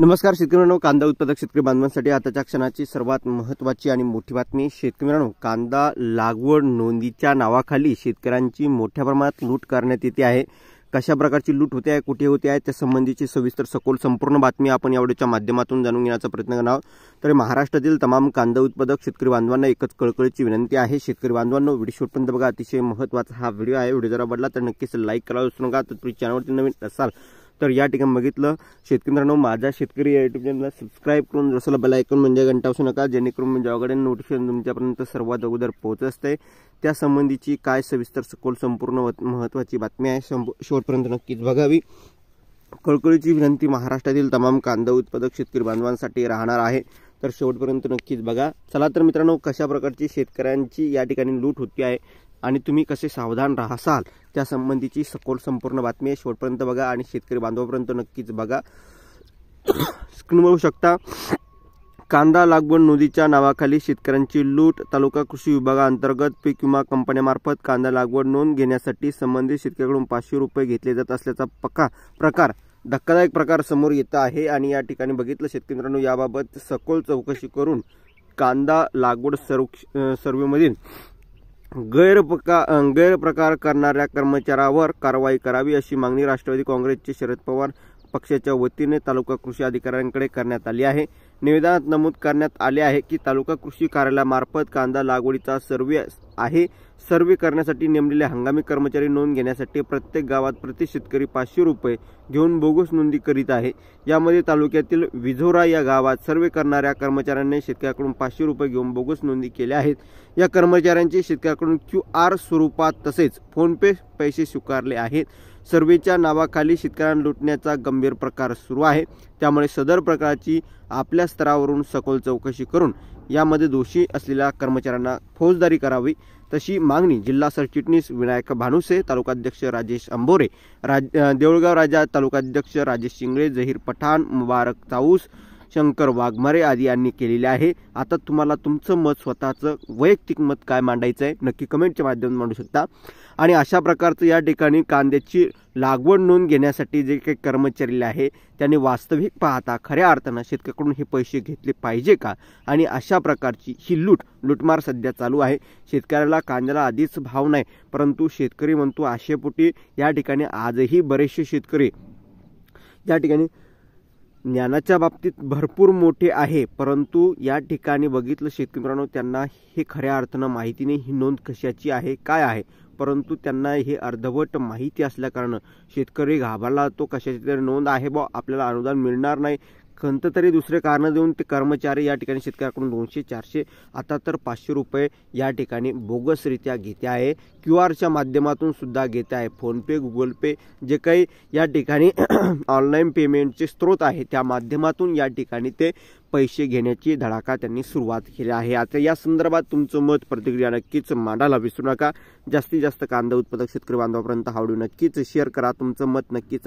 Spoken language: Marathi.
नमस्कार शेतकरी मित्रांनो, कांदा उत्पादक शेतकरी बांधवांसाठी आताच्या क्षणाची सर्वात महत्त्वाची आणि मोठी बातमी। शेतकरी मित्रांनो, कांदा लागवड नोंदीच्या नावाखाली शेतकऱ्यांची मोठ्या प्रमाणात लूट करण्यात येते आहे। कशा प्रकारची लूट होते आहे, कुठे होते आहे, त्या संबंधीची सविस्तर सखोल संपूर्ण बातमी आपण या व्हिडिओच्या माध्यमातून जाणून घेण्याचा प्रयत्न करणार आहोत। तर महाराष्ट्रातील तमाम कांदा उत्पादक शेतकरी बांधवांना एकच कळकळीची विनंती आहे, शेतकरी बांधवांनो व्हिडिओ शेवटपर्यंत बघा। अतिशय महत्त्वाचा हा व्हिडिओ आहे। व्हिडिओ जर आवडला तर नक्कीच लाईक करायला विसरू नका। तर तुम्ही चॅनलवरती नवीन असाल तर या ठिकाणी बघितलं शेतकरी मित्रांनो, माझा शेतकरी या युट्यूब चॅनलला सबस्क्राइब करून जसं बेल आयकॉन म्हणजे घंटा वाजवू नका, जेणेकरून जेव्हा नोटिफिकेशन तुमच्यापर्यंत सर्वात अगोदर पोहोचत असते। त्या संबंधीची काय सविस्तर सखोल संपूर्ण महत्त्वाची बातमी आहे, शेवटपर्यंत नक्कीच बघावी। कळकळीची विनंती महाराष्ट्रातील तमाम कांदा उत्पादक शेतकरी बांधवांसाठी राहणार आहे, तर शेवटपर्यंत नक्कीच बघा। चला तर मित्रांनो, कशा प्रकारची शेतकऱ्यांची या ठिकाणी लूट होती आहे आणि तुम्ही कसे सावधान राहाल त्या संबंधीची सखोल संपूर्ण बातमी शेवटपर्यंत बघा आणि शेतकरी बांधवांपर्यंत नक्कीच बघा। स्क्रीन बघू शकता, कांदा लागवड नोंदीच्या नावाखाली शेतकऱ्यांची लूट। तालुका कृषी विभागाअंतर्गत पीक विमा कंपन्यांमार्फत कांदा लागवड नोंद घेण्यासाठी संबंधित शेतकऱ्यांकडून 500 रुपये घेतले जात असल्याचा प्रकार धक्कादायक प्रकार समोर येत आहे। आणि या ठिकाणी बघितलं शेतकरी मित्रांनो, याबाबत सखोल चौकशी करून कांदा लागवड सर्वेमधील गैरप्रकार करणाऱ्या कर्मचाऱ्यावर कारवाई करावी अशी मागणी राष्ट्रवादी काँग्रेसचे शरद पवार पक्षाच्या वतीने तालुका कृषी अधिकाऱ्यांकडे करण्यात आली आहे। निवेदनात नमूद करण्यात आले आहे की तालुका कृषी कार्यालयामार्फत कांदा लागवडीचा सर्वे आहे। सर्वे करण्यासाठी नेमलेले हंगामी कर्मचारी नोंद घेण्यासाठी प्रत्येक गावात प्रति शेतकरी 500 रुपये घेऊन बोगस नोंदी करीत आहे। यामध्ये तालुक्यातील विझोरा या गावात सर्वे करणाऱ्या कर्मचाऱ्यांनी शेतकऱ्याकडून 500 रुपये घेऊन बोगस नोंदी केल्या आहेत। या कर्मचाऱ्यांचे शेतकऱ्याकडून QR स्वरूपात तसेच फोनपे पैसे स्वीकारले आहेत। सर्वेच्या नावाखाली शेतकऱ्यांना लुटण्याचा गंभीर प्रकार सुरू आहे, त्यामुळे सदर प्रकारची आपल्या स्तरावरून सखोल चौकशी करून यामध्ये दोषी असलेल्या कर्मचाऱ्यांना फौजदारी करावी, तशी मागणी जिल्हा सरचिटणीस विनायक भानुसे, तालुकाध्यक्ष राजेश अंबोरे, देऊळगाव राजा, तालुकाध्यक्ष राजेश शिंगळे, जहीर पठाण, मुबारक ताऊस, शंकर वाघमारे आदी यांनी केलेले आहे। आता तुम्हाला तुमचं मत, स्वतःचं वैयक्तिक मत काय मांडायचं आहे नक्की कमेंटच्या माध्यमातून मांडू शकता। आणि अशा प्रकारचं या ठिकाणी कांद्याची लागवड नोंद घेण्यासाठी जे काही कर्मचारी आहे त्यांनी वास्तविक पाहता खऱ्या अर्थानं शेतकऱ्याकडून हे पैसे घेतले पाहिजे का, आणि अशा प्रकारची ही लूटमार सध्या चालू आहे। शेतकऱ्याला कांद्याला आधीच भाव नाही, परंतु शेतकरी म्हणतो आशेपोटी या ठिकाणी आजही बरेचसे शेतकरी या ठिकाणी ज्ञानाच्या बाबतीत भरपूर मोठे आहे, परंतु या ठिकाणी बघितलं शेतकरी मित्रांनो, त्यांना हे खऱ्या अर्थानं माहिती नाही ही नोंद कशाची आहे, काय आहे, परंतु त्यांना हे अर्धवट माहिती असल्याकारणानं शेतकरी घाबरला तो कशाची तरी नोंद आहे बा, आपल्याला अनुदान मिळणार नाही, कोणतं तरी दुसरे कारण देऊन ते कर्मचारी या ठिकाणी शेतकऱ्याकडून 200-400 आता तर 500 रुपये या ठिकाणी बोगसरित्या घेते आहे। QR माध्यमातून सुद्धा घेते आहे। फोनपे, गुगल पे जे काही या ठिकाणी ऑनलाईन पेमेंटचे स्रोत आहे त्या माध्यमातून या ठिकाणी ते पैसे घेण्याची धडाका त्यांनी सुरुवात केली आहे। आता या संदर्भात तुमचं मत, प्रतिक्रिया नक्कीच मांडायला विसरू नका। जास्तीत जास्त कांदा उत्पादक शेतकरी बांधवांपर्यंत हा व्हिडिओ नक्कीच शेअर करा, तुमचं मत नक्कीच